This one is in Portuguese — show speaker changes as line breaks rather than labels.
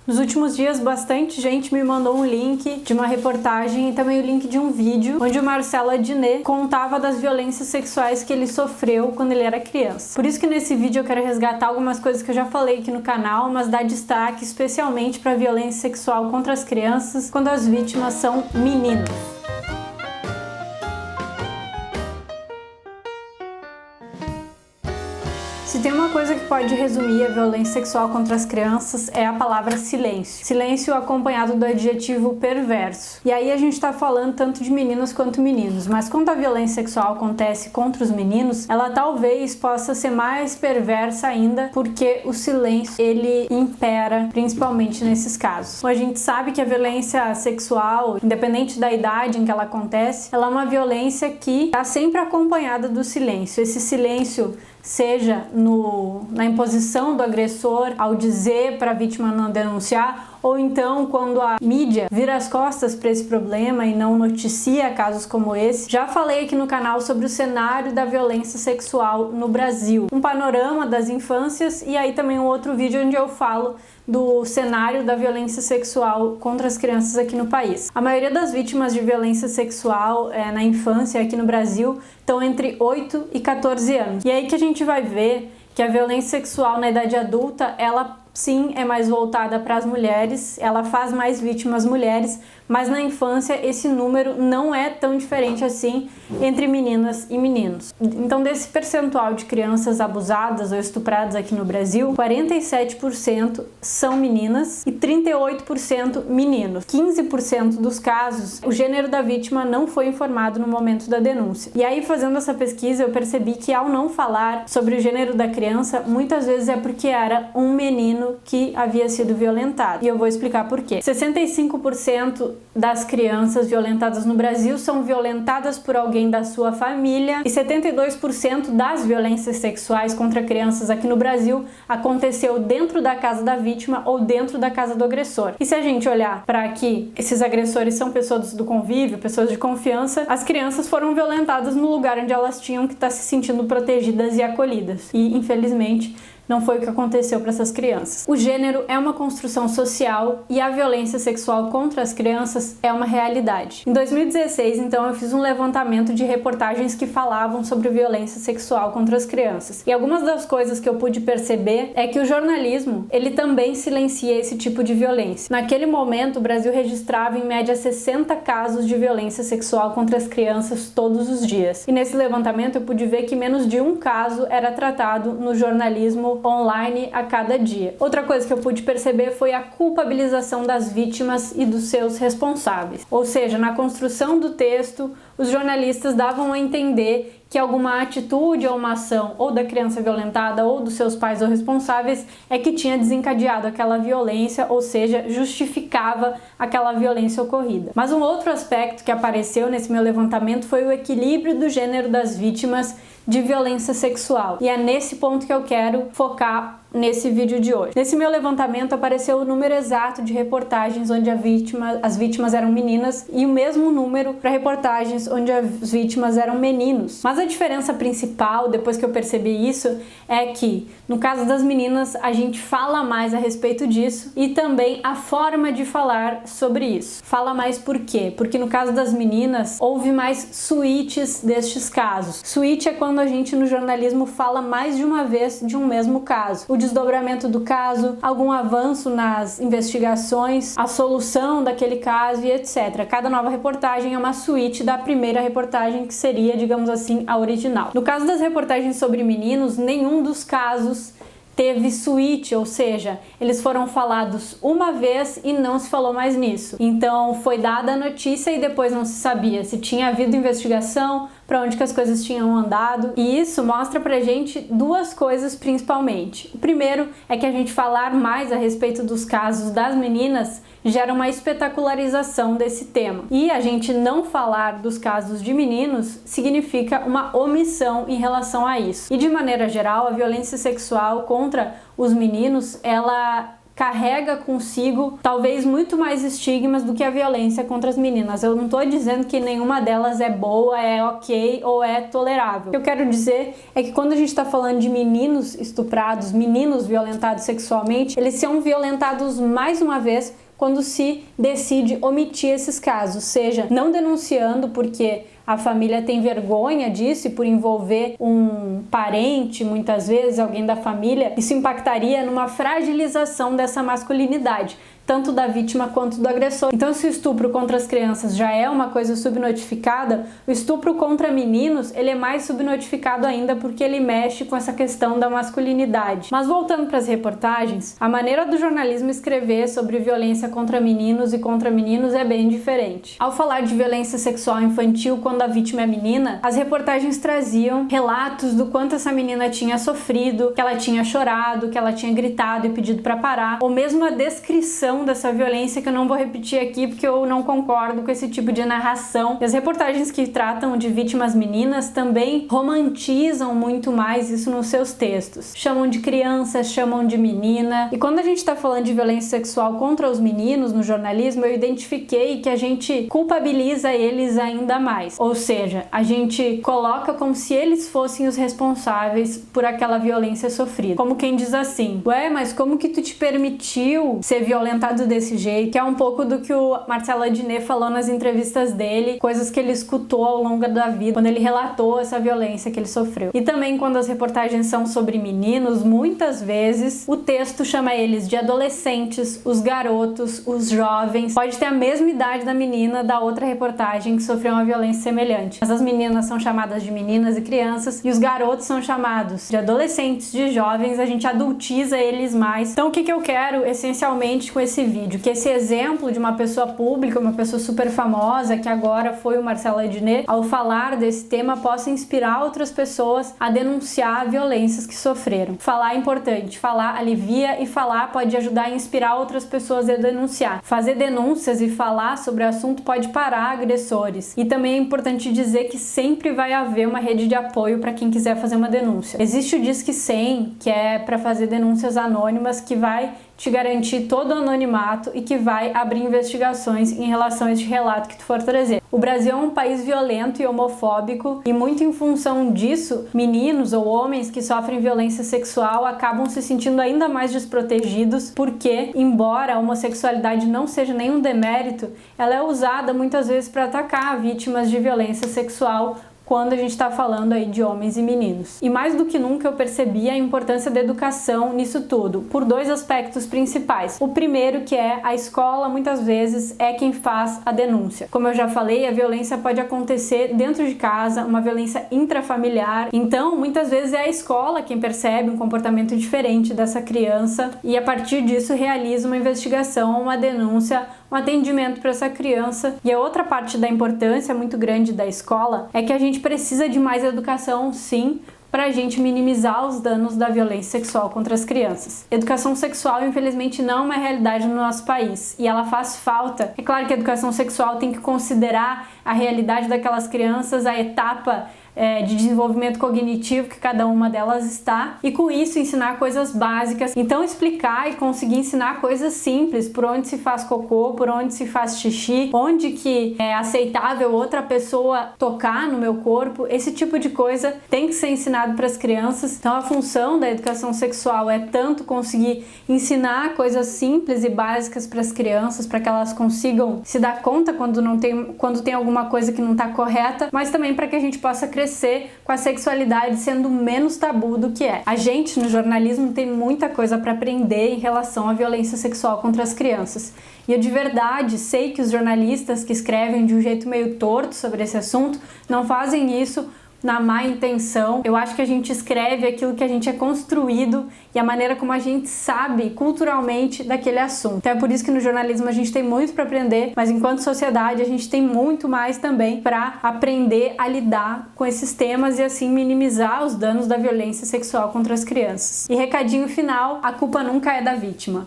Nos últimos dias, bastante gente me mandou um link de uma reportagem e também o link de um vídeo onde o Marcelo Adnet contava das violências sexuais que ele sofreu quando ele era criança. Por isso que nesse vídeo eu quero resgatar algumas coisas que eu já falei aqui no canal, mas dar destaque especialmente para a violência sexual contra as crianças quando as vítimas são meninos. Se tem uma coisa que pode resumir a violência sexual contra as crianças é a palavra silêncio. Silêncio acompanhado do adjetivo perverso. E aí a gente tá falando tanto de meninas quanto meninos, mas quando a violência sexual acontece contra os meninos, ela talvez possa ser mais perversa ainda, porque o silêncio, ele impera, principalmente nesses casos. A gente sabe que a violência sexual, independente da idade em que ela acontece, ela é uma violência que tá sempre acompanhada do silêncio. Esse silêncio seja na imposição do agressor ao dizer para a vítima não denunciar, ou então quando a mídia vira as costas para esse problema e não noticia casos como esse. Já falei aqui no canal sobre o cenário da violência sexual no Brasil, um panorama das infâncias, e aí também um outro vídeo onde eu falo do cenário da violência sexual contra as crianças aqui no país. A maioria das vítimas de violência sexual na infância aqui no Brasil estão entre 8 e 14 anos. E aí que a gente vai ver que a violência sexual na idade adulta, ela sim é mais voltada para as mulheres, ela faz mais vítimas mulheres, mas na infância esse número não é tão diferente assim entre meninas e meninos. Então, desse percentual de crianças abusadas ou estupradas aqui no Brasil, 47% são meninas e 38% meninos. 15% dos casos, o gênero da vítima não foi informado no momento da denúncia. E aí, fazendo essa pesquisa, eu percebi que ao não falar sobre o gênero da criança, muitas vezes é porque era um menino que havia sido violentado. E eu vou explicar por quê. 65% das crianças violentadas no Brasil são violentadas por alguém da sua família, e 72% das violências sexuais contra crianças aqui no Brasil aconteceu dentro da casa da vítima ou dentro da casa do agressor. E se a gente olhar para que esses agressores são pessoas do convívio, pessoas de confiança, as crianças foram violentadas no lugar onde elas tinham que estar se sentindo protegidas e acolhidas. E, infelizmente, não foi o que aconteceu para essas crianças. O gênero é uma construção social e a violência sexual contra as crianças é uma realidade. Em 2016, então, eu fiz um levantamento de reportagens que falavam sobre violência sexual contra as crianças. E algumas das coisas que eu pude perceber é que o jornalismo, ele também silencia esse tipo de violência. Naquele momento, o Brasil registrava em média 60 casos de violência sexual contra as crianças todos os dias. E nesse levantamento eu pude ver que menos de um caso era tratado no jornalismo online a cada dia. Outra coisa que eu pude perceber foi a culpabilização das vítimas e dos seus responsáveis. Ou seja, na construção do texto, os jornalistas davam a entender que alguma atitude ou uma ação ou da criança violentada ou dos seus pais ou responsáveis é que tinha desencadeado aquela violência, ou seja, justificava aquela violência ocorrida. Mas um outro aspecto que apareceu nesse meu levantamento foi o equilíbrio do gênero das vítimas de violência sexual. E é nesse ponto que eu quero focar nesse vídeo de hoje. Nesse meu levantamento apareceu o número exato de reportagens onde as vítimas eram meninas e o mesmo número para reportagens onde as vítimas eram meninos. Mas a diferença principal, depois que eu percebi isso, é que no caso das meninas a gente fala mais a respeito disso e também a forma de falar sobre isso. Fala mais por quê? Porque no caso das meninas houve mais suítes destes casos. Suíte é quando a gente no jornalismo fala mais de uma vez de um mesmo caso. O desdobramento do caso, algum avanço nas investigações, a solução daquele caso e etc. Cada nova reportagem é uma suíte da primeira reportagem, que seria, digamos assim, a original. No caso das reportagens sobre meninos, nenhum dos casos teve suíte, ou seja, eles foram falados uma vez e não se falou mais nisso. Então foi dada a notícia e depois não se sabia se tinha havido investigação, para onde que as coisas tinham andado. E isso mostra pra gente duas coisas principalmente. O primeiro é que a gente falar mais a respeito dos casos das meninas gera uma espetacularização desse tema. E a gente não falar dos casos de meninos significa uma omissão em relação a isso. E de maneira geral, a violência sexual contra os meninos, ela carrega consigo talvez muito mais estigmas do que a violência contra as meninas. Eu não tô dizendo que nenhuma delas é boa, é ok ou é tolerável. O que eu quero dizer é que quando a gente tá falando de meninos estuprados, meninos violentados sexualmente, eles são violentados mais uma vez quando se decide omitir esses casos, seja não denunciando porque a família tem vergonha disso e por envolver um parente, muitas vezes, alguém da família, isso impactaria numa fragilização dessa masculinidade, tanto da vítima quanto do agressor. Então, se o estupro contra as crianças já é uma coisa subnotificada, o estupro contra meninos, ele é mais subnotificado ainda porque ele mexe com essa questão da masculinidade. Mas voltando para as reportagens, a maneira do jornalismo escrever sobre violência contra meninos e contra meninos é bem diferente. Ao falar de violência sexual infantil quando a vítima é menina, as reportagens traziam relatos do quanto essa menina tinha sofrido, que ela tinha chorado, que ela tinha gritado e pedido para parar, ou mesmo a descrição dessa violência, que eu não vou repetir aqui porque eu não concordo com esse tipo de narração. E as reportagens que tratam de vítimas meninas também romantizam muito mais isso nos seus textos. Chamam de criança, chamam de menina. E quando a gente tá falando de violência sexual contra os meninos no jornalismo, eu identifiquei que a gente culpabiliza eles ainda mais. Ou seja, a gente coloca como se eles fossem os responsáveis por aquela violência sofrida. Como quem diz assim: ué, mas como que tu te permitiu ser violentado desse jeito? Que é um pouco do que o Marcelo Adnet falou nas entrevistas dele, coisas que ele escutou ao longo da vida, quando ele relatou essa violência que ele sofreu. E também quando as reportagens são sobre meninos, muitas vezes o texto chama eles de adolescentes, os garotos, os jovens. Pode ter a mesma idade da menina da outra reportagem que sofreu uma violência semelhante. Mas as meninas são chamadas de meninas e crianças e os garotos são chamados de adolescentes, de jovens, a gente adultiza eles mais. Então o que eu quero essencialmente com esse vídeo? Que esse exemplo de uma pessoa pública, uma pessoa super famosa, que agora foi o Marcelo Adnet, ao falar desse tema, possa inspirar outras pessoas a denunciar violências que sofreram. Falar é importante, falar alivia e falar pode ajudar a inspirar outras pessoas a denunciar. Fazer denúncias e falar sobre o assunto pode parar agressores. E também é importante dizer que sempre vai haver uma rede de apoio para quem quiser fazer uma denúncia. Existe o Disque 100, que é para fazer denúncias anônimas, que vai te garantir todo o anonimato e que vai abrir investigações em relação a este relato que tu for trazer. O Brasil é um país violento e homofóbico e muito em função disso, meninos ou homens que sofrem violência sexual acabam se sentindo ainda mais desprotegidos porque, embora a homossexualidade não seja nenhum demérito, ela é usada muitas vezes para atacar vítimas de violência sexual quando a gente está falando aí de homens e meninos. E mais do que nunca eu percebi a importância da educação nisso tudo, por dois aspectos principais. O primeiro, que é a escola muitas vezes é quem faz a denúncia. Como eu já falei, a violência pode acontecer dentro de casa, uma violência intrafamiliar. Então, muitas vezes é a escola quem percebe um comportamento diferente dessa criança e a partir disso realiza uma investigação, uma denúncia, um atendimento para essa criança. E a outra parte da importância muito grande da escola é que a gente precisa de mais educação, sim, para a gente minimizar os danos da violência sexual contra as crianças. Educação sexual, infelizmente, não é uma realidade no nosso país e ela faz falta. É claro que a educação sexual tem que considerar a realidade daquelas crianças, a etapa de desenvolvimento cognitivo que cada uma delas está e com isso ensinar coisas básicas. Então explicar e conseguir ensinar coisas simples, por onde se faz cocô, por onde se faz xixi, onde que é aceitável outra pessoa tocar no meu corpo, esse tipo de coisa tem que ser ensinado para as crianças. Então a função da educação sexual é tanto conseguir ensinar coisas simples e básicas para as crianças, para que elas consigam se dar conta quando tem alguma coisa que não está correta, mas também para que a gente possa crescer com a sexualidade sendo menos tabu do que é. A gente no jornalismo tem muita coisa para aprender em relação à violência sexual contra as crianças. E eu de verdade sei que os jornalistas que escrevem de um jeito meio torto sobre esse assunto não fazem isso na má intenção. Eu acho que a gente escreve aquilo que a gente é construído e a maneira como a gente sabe culturalmente daquele assunto. Então é por isso que no jornalismo a gente tem muito para aprender, mas enquanto sociedade a gente tem muito mais também para aprender a lidar com esses temas e assim minimizar os danos da violência sexual contra as crianças. E recadinho final, a culpa nunca é da vítima.